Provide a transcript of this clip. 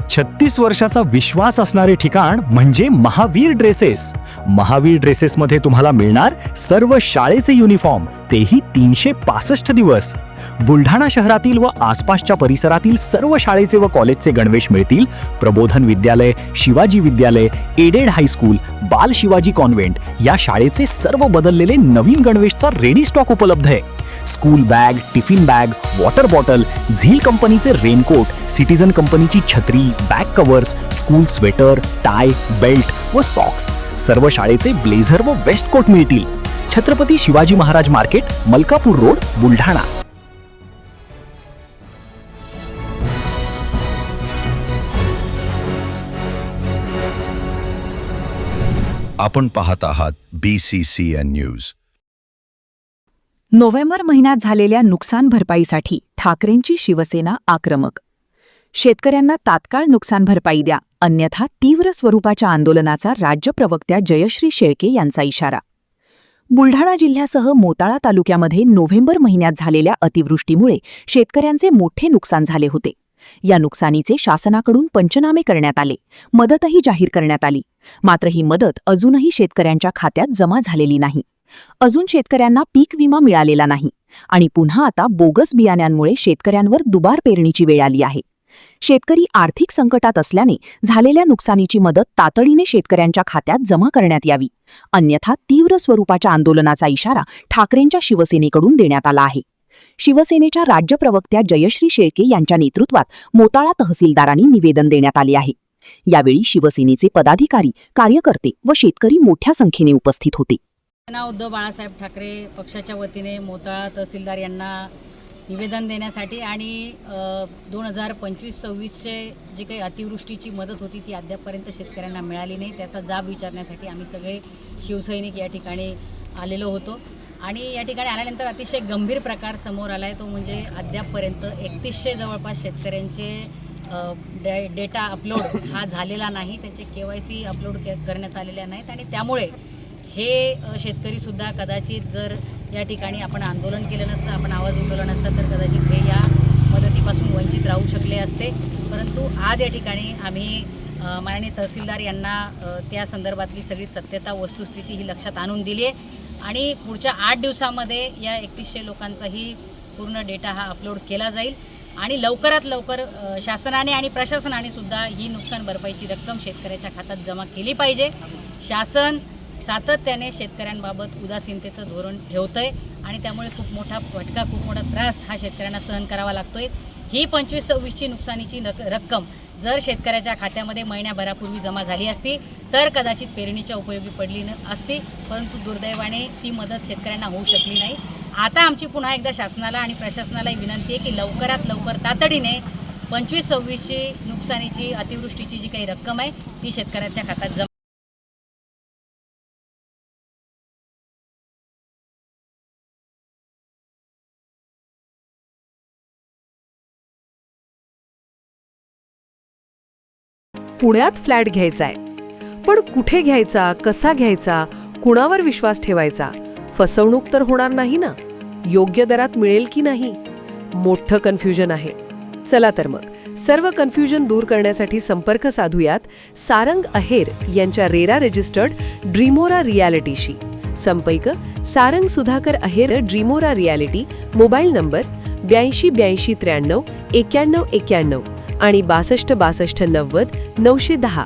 36 वर्षाचा विश्वास असणारे ठिकाण म्हणजे महावीर ड्रेसेस. महावीर ड्रेसेसमध्ये तुम्हाला मिळणार सर्व शाळेचे युनिफॉर्म, तेही 365 दिवस. बुलढाणा शहरातील व आसपासच्या परिसरातील सर्व शाळेचे व कॉलेजचे गणवेश मिळतील. प्रबोधन विद्यालय, शिवाजी विद्यालय, एडेड हायस्कूल, बाल शिवाजी कॉन्व्हेंट या शाळेचे सर्व बदललेले नवीन गणवेशचा रेडी स्टॉक उपलब्ध आहे. School bag, tiffin bag, water bottle, झील कंपनीचे रेनकोट, सिटीजन कंपनीची छत्री, back covers, school sweater, tie, belt व सॉक्स, सर्व शाळेचे ब्लेझर व वेस्ट कोट मिळतील. Chhatrapati Shivaji Maharaj market, Malkapur road, Buldhana. आपण पाहत आहात BCCN न्यूज. नोव्हेंबर महिन्यात झालेल्या नुकसान भरपाईसाठी ठाकरेंची शिवसेना आक्रमक. शेतकऱ्यांना तात्काळ नुकसान भरपाई द्या, अन्यथा तीव्र स्वरूपाच्या आंदोलनाचा राज्य प्रवक्त्या जयश्री शेळके यांचा इशारा. बुलढाणा जिल्ह्यासह मोताळा तालुक्यामध्ये नोव्हेंबर महिन्यात झालेल्या अतिवृष्टीमुळे शेतकऱ्यांचे मोठे नुकसान झाले होते. या नुकसानीचे शासनाकडून पंचनामे करण्यात आले, मदतही जाहीर करण्यात आली. मात्र ही मदत अजूनही शेतकऱ्यांच्या खात्यात जमा झालेली नाही. अजून शेतकऱ्यांना पीक विमा मिळालेला नाही आणि पुन्हा आता बोगस बियाण्यांमुळे शेतकऱ्यांवर दुबार पेरणीची वेळ आली आहे. शेतकरी आर्थिक संकटात असल्याने झालेल्या नुकसानीची मदत तातडीने शेतकऱ्यांच्या खात्यात जमा करण्यात यावी, अन्यथा तीव्र स्वरूपाच्या आंदोलनाचा इशारा ठाकरेंच्या शिवसेनेकडून देण्यात आला आहे. शिवसेनेच्या राज्य प्रवक्त्या जयश्री शेळके यांच्या नेतृत्वात मोताळा तहसीलदारांनी निवेदन देण्यात आले आहे. यावेळी शिवसेनेचे पदाधिकारी, कार्यकर्ते व शेतकरी मोठ्या संख्येने उपस्थित होते. उद्धव बाळासाहेब ठाकरे पक्षाच्या वतीने मोताळा तहसीलदार यांना निवेदन देण्यासाठी आणि 2025-26चे जी काही अतिवृष्टीची मदत होती ती अद्यापपर्यंत शेतकऱ्यांना मिळाली नाही, त्याचा जाब विचारण्यासाठी आम्ही सगळे शिवसैनिक या ठिकाणी आलेलो होतो. आणि या ठिकाणी आल्यानंतर अतिशय गंभीर प्रकार समोर आला आहे, तो म्हणजे अद्यापपर्यंत 3100 जवळपास शेतकऱ्यांचे डेटा अपलोड हा झालेला नाही, त्यांचे KYC अपलोड करण्यात आलेल्या नाहीत. आणि त्यामुळे हे शेतकरीसुद्धा कदाचित जर या ठिकाणी आपण आंदोलन केलं नसतं, आपण आवाज उठवला नसता, तर कदाचित हे या मदतीपासून वंचित राहू शकले असते. परंतु आज या ठिकाणी आम्ही माननीय तहसीलदार यांना त्या संदर्भातली सगळी सत्यता, वस्तुस्थिती ही लक्षात आणून दिली आहे आणि पुढच्या 8 दिवसामध्ये या 3100 लोकांचाही पूर्ण डेटा हा अपलोड केला जाईल आणि लवकरात लवकर शासनाने आणि प्रशासनाने सुद्धा ही नुकसान भरपाईची रक्कम शेतकऱ्याच्या खात्यात जमा केली पाहिजे. शासन सातत्याने शेतकऱ्यांबाबत उदासीनतेचं धोरण ठेवतंय आणि त्यामुळे खूप मोठा फटका, खूप मोठा त्रास हा शेतकऱ्यांना सहन करावा लागतोय. ही 25-26ची नुकसानीची रक्कम जर शेतकऱ्याच्या खात्यामध्ये महिन्याभरापूर्वी जमा झाली असती तर कदाचित पेरणीच्या उपयोगी पडली असती, परंतु दुर्दैवाने ती मदत शेतकऱ्यांना होऊ शकली नाही. आता आमची पुन्हा एकदा शासनाला आणि प्रशासनालाही विनंती आहे की लवकरात लवकर तातडीने 25-26ची नुकसानीची, अतिवृष्टीची जी काही रक्कम आहे ती शेतकऱ्याच्या खात्यात जमा. पुण्यात फ्लॅट घ्यायचाय, पण कुठे घ्यायचा, कसा घ्यायचा, कुणावर विश्वास ठेवायचा? फसवणूक तर होणार नाही ना? योग्य दरात मिळेल की नाही? मोठं कन्फ्युजन आहे. चला तर मग सर्व कन्फ्युजन दूर करण्यासाठी संपर्क साधूयात सारंग अहेर यांच्या रेरा रजिस्टर्ड ड्रीमोरा रियालिटीशी. संपर्क सारंग सुधाकर अहेर, ड्रीमोरा रियालिटी. मोबाईल नंबर 82 83 93 91 आणि 62 62 90 910.